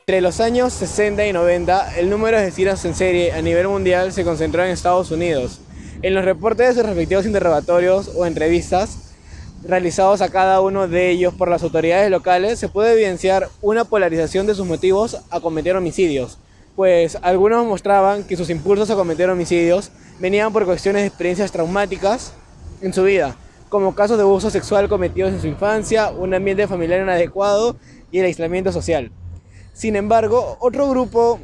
Entre los años 60 y 90, el número de asesinos en serie a nivel mundial se concentró en Estados Unidos. En los reportes de sus respectivos interrogatorios o entrevistas realizados a cada uno de ellos por las autoridades locales, se puede evidenciar una polarización de sus motivos a cometer homicidios, pues algunos mostraban que sus impulsos a cometer homicidios venían por cuestiones de experiencias traumáticas en su vida, como casos de abuso sexual cometidos en su infancia, un ambiente familiar inadecuado y el aislamiento social. Sin embargo, otro grupo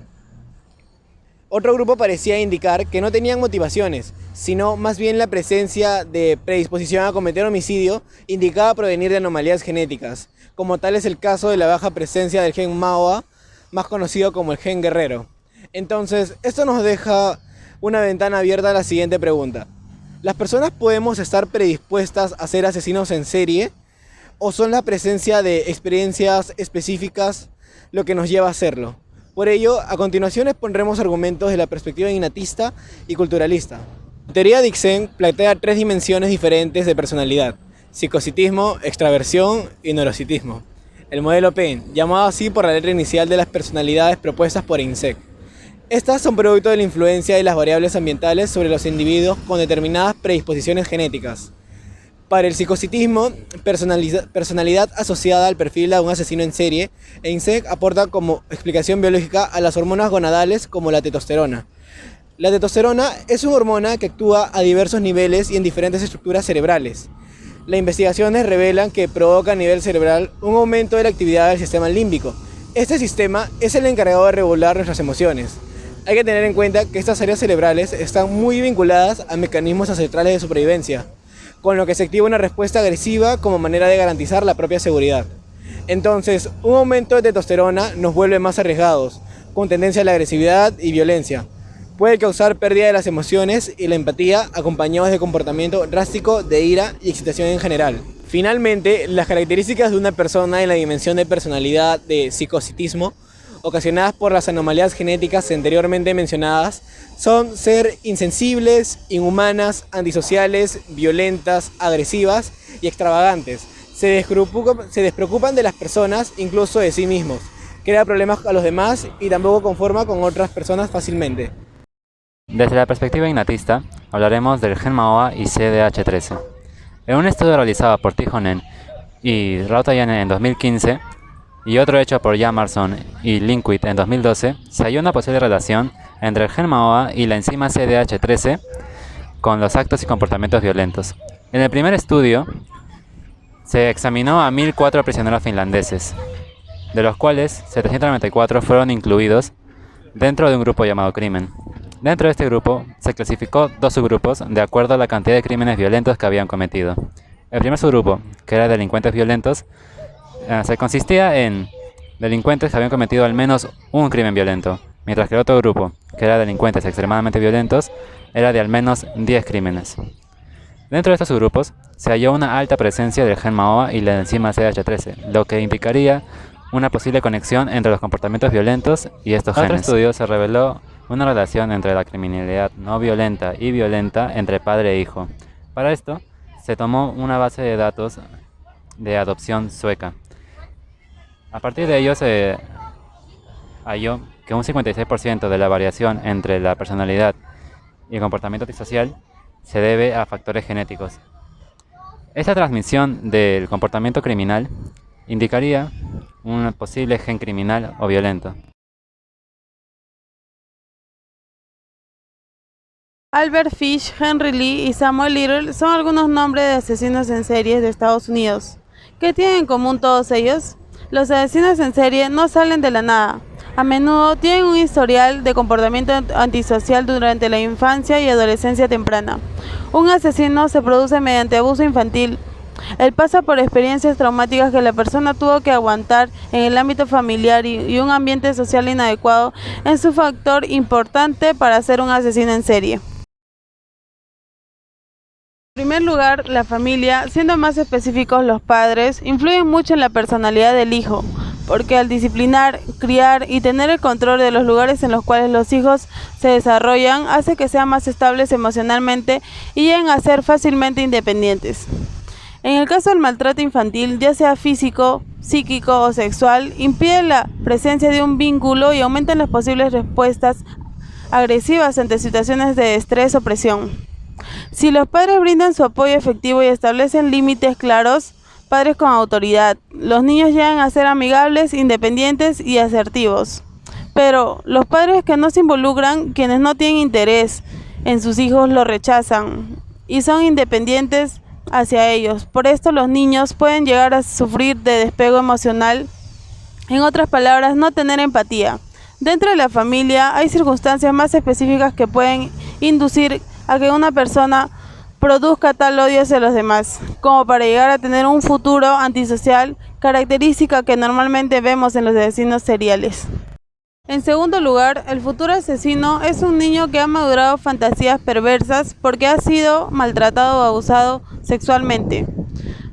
parecía indicar que no tenían motivaciones, sino más bien la presencia de predisposición a cometer homicidio indicaba provenir de anomalías genéticas, como tal es el caso de la baja presencia del gen MAOA, más conocido como el gen guerrero. Entonces, esto nos deja una ventana abierta a la siguiente pregunta. ¿Las personas podemos estar predispuestas a ser asesinos en serie? ¿O son la presencia de experiencias específicas lo que nos lleva a hacerlo? Por ello, a continuación expondremos argumentos de la perspectiva innatista y culturalista. La teoría de Dixon plantea tres dimensiones diferentes de personalidad: psicocitismo, extraversión y neurocitismo. El modelo Penn, llamado así por la letra inicial de las personalidades propuestas por INSEC. Estas son producto de la influencia de las variables ambientales sobre los individuos con determinadas predisposiciones genéticas. Para el psicocitismo, personalidad asociada al perfil de un asesino en serie, INSEC aporta como explicación biológica a las hormonas gonadales como la testosterona. La testosterona es una hormona que actúa a diversos niveles y en diferentes estructuras cerebrales. Las investigaciones revelan que provoca a nivel cerebral un aumento de la actividad del sistema límbico. Este sistema es el encargado de regular nuestras emociones. Hay que tener en cuenta que estas áreas cerebrales están muy vinculadas a mecanismos ancestrales de supervivencia, con lo que se activa una respuesta agresiva como manera de garantizar la propia seguridad. Entonces, un aumento de testosterona nos vuelve más arriesgados, con tendencia a la agresividad y violencia. Puede causar pérdida de las emociones y la empatía, acompañados de comportamiento drástico de ira y excitación en general. Finalmente, las características de una persona en la dimensión de personalidad de psicocitismo, ocasionadas por las anomalías genéticas anteriormente mencionadas, son ser insensibles, inhumanas, antisociales, violentas, agresivas y extravagantes. Se despreocupan de las personas, incluso de sí mismos. Crea problemas a los demás y tampoco conforma con otras personas fácilmente. Desde la perspectiva innatista, hablaremos del gen MAOA y CDH13. En un estudio realizado por Tihonen y Rautanen en 2015, y otro hecho por Yamarson y Linkwit en 2012, se halló una posible relación entre el gen MAOA y la enzima CDH13 con los actos y comportamientos violentos. En el primer estudio, se examinó a 1004 prisioneros finlandeses, de los cuales 794 fueron incluidos dentro de un grupo llamado crimen. Dentro de este grupo, se clasificó dos subgrupos de acuerdo a la cantidad de crímenes violentos que habían cometido. El primer subgrupo, que era delincuentes violentos, se consistía en delincuentes que habían cometido al menos un crimen violento, mientras que el otro grupo, que era delincuentes extremadamente violentos, era de al menos 10 crímenes. Dentro de estos subgrupos se halló una alta presencia del gen MAOA y la enzima CDH13, lo que implicaría una posible conexión entre los comportamientos violentos y estos genes. En otro estudio se reveló una relación entre la criminalidad no violenta y violenta entre padre e hijo. Para esto, se tomó una base de datos de adopción sueca. A partir de ello se halló que un 56% de la variación entre la personalidad y el comportamiento antisocial se debe a factores genéticos. Esta transmisión del comportamiento criminal indicaría un posible gen criminal o violento. Albert Fish, Henry Lee y Samuel Little son algunos nombres de asesinos en serie de Estados Unidos. ¿Qué tienen en común todos ellos? Los asesinos en serie no salen de la nada. A menudo tienen un historial de comportamiento antisocial durante la infancia y adolescencia temprana. Un asesino se produce mediante abuso infantil. Él pasa por experiencias traumáticas que la persona tuvo que aguantar en el ámbito familiar y un ambiente social inadecuado es un factor importante para ser un asesino en serie. En primer lugar, la familia, siendo más específicos los padres, influyen mucho en la personalidad del hijo, porque al disciplinar, criar y tener el control de los lugares en los cuales los hijos se desarrollan, hace que sean más estables emocionalmente y lleguen a ser fácilmente independientes. En el caso del maltrato infantil, ya sea físico, psíquico o sexual, impide la presencia de un vínculo y aumentan las posibles respuestas agresivas ante situaciones de estrés o presión. Si los padres brindan su apoyo efectivo y establecen límites claros, padres con autoridad, los niños llegan a ser amigables, independientes y asertivos. Pero los padres que no se involucran, quienes no tienen interés en sus hijos, lo rechazan y son independientes hacia ellos. Por esto los niños pueden llegar a sufrir de despego emocional, en otras palabras, no tener empatía. Dentro de la familia hay circunstancias más específicas que pueden inducir a que una persona produzca tal odio hacia los demás, como para llegar a tener un futuro antisocial, característica que normalmente vemos en los asesinos seriales. En segundo lugar, el futuro asesino es un niño que ha madurado fantasías perversas porque ha sido maltratado o abusado sexualmente.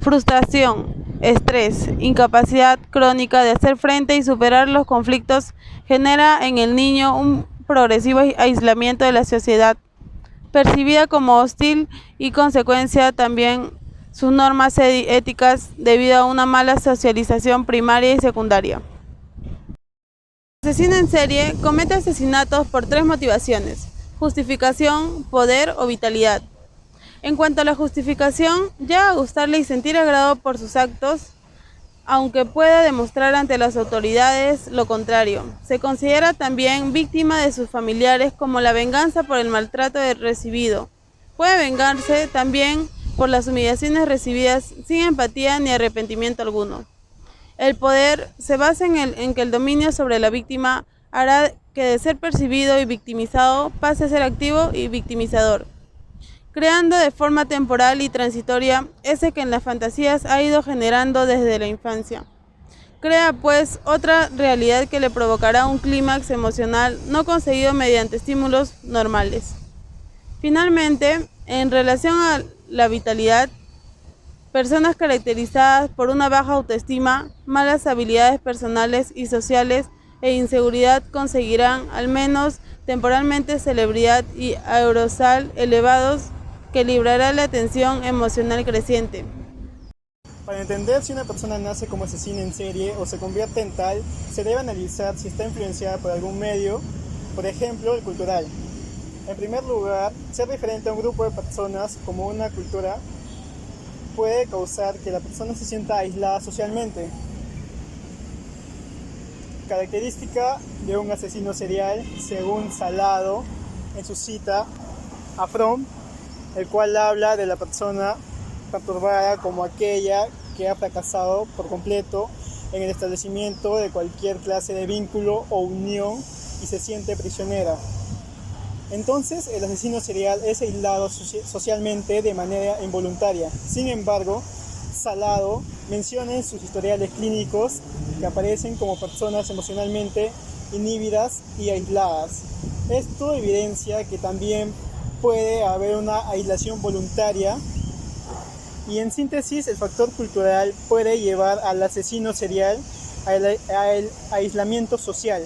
Frustración, estrés, incapacidad crónica de hacer frente y superar los conflictos genera en el niño un progresivo aislamiento de la sociedad, percibida como hostil y consecuencia también sus normas éticas debido a una mala socialización primaria y secundaria. El asesino en serie comete asesinatos por 3 motivaciones: justificación, poder o vitalidad. En cuanto a la justificación, llega a gustarle y sentir agrado por sus actos, aunque pueda demostrar ante las autoridades lo contrario. Se considera también víctima de sus familiares como la venganza por el maltrato recibido. Puede vengarse también por las humillaciones recibidas sin empatía ni arrepentimiento alguno. El poder se basa en que el dominio sobre la víctima hará que de ser percibido y victimizado pase a ser activo y victimizador, creando de forma temporal y transitoria ese que en las fantasías ha ido generando desde la infancia. Crea pues otra realidad que le provocará un clímax emocional no conseguido mediante estímulos normales. Finalmente, en relación a la vitalidad, personas caracterizadas por una baja autoestima, malas habilidades personales y sociales e inseguridad conseguirán, al menos temporalmente, celebridad y aerosol elevados que librará la tensión emocional creciente. Para entender si una persona nace como asesina en serie o se convierte en tal, se debe analizar si está influenciada por algún medio, por ejemplo, el cultural. En primer lugar, ser diferente a un grupo de personas como una cultura puede causar que la persona se sienta aislada socialmente. Característica de un asesino serial, según Salado, en su cita a Fromm, el cual habla de la persona perturbada como aquella que ha fracasado por completo en el establecimiento de cualquier clase de vínculo o unión y se siente prisionera. Entonces, el asesino serial es aislado socialmente de manera involuntaria. Sin embargo, Salado menciona en sus historiales clínicos que aparecen como personas emocionalmente inhibidas y aisladas. Esto evidencia que también puede haber una aislación voluntaria y, en síntesis, el factor cultural puede llevar al asesino serial al aislamiento social,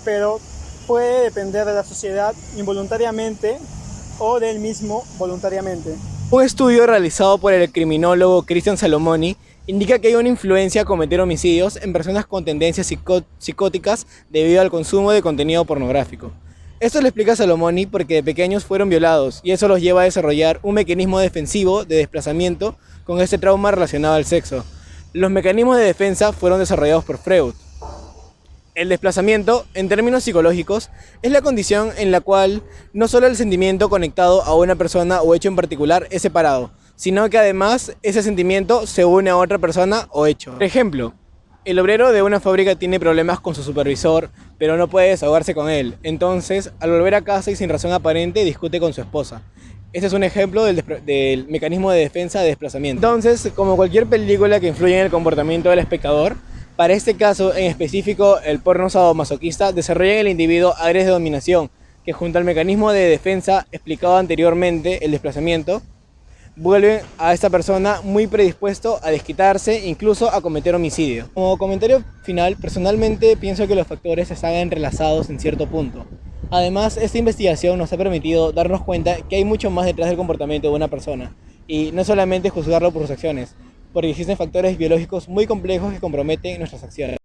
pero puede depender de la sociedad involuntariamente o del mismo voluntariamente. Un estudio realizado por el criminólogo Cristian Salomoni indica que hay una influencia a cometer homicidios en personas con tendencias psicóticas debido al consumo de contenido pornográfico. Esto lo explica Salomoni porque de pequeños fueron violados y eso los lleva a desarrollar un mecanismo defensivo de desplazamiento con este trauma relacionado al sexo. Los mecanismos de defensa fueron desarrollados por Freud. El desplazamiento, en términos psicológicos, es la condición en la cual no solo el sentimiento conectado a una persona o hecho en particular es separado, sino que además ese sentimiento se une a otra persona o hecho. Por ejemplo, el obrero de una fábrica tiene problemas con su supervisor, pero no puede desahogarse con él. Entonces, al volver a casa y sin razón aparente, discute con su esposa. Este es un ejemplo del mecanismo de defensa de desplazamiento. Entonces, como cualquier película que influye en el comportamiento del espectador, para este caso en específico, el porno sadomasoquista desarrolla en el individuo áreas de dominación que, junto al mecanismo de defensa explicado anteriormente, el desplazamiento, vuelven a esta persona muy predispuesto a desquitarse, incluso a cometer homicidio. Como comentario final, personalmente pienso que los factores están entrelazados en cierto punto. Además, esta investigación nos ha permitido darnos cuenta que hay mucho más detrás del comportamiento de una persona, y no solamente juzgarlo por sus acciones, porque existen factores biológicos muy complejos que comprometen nuestras acciones.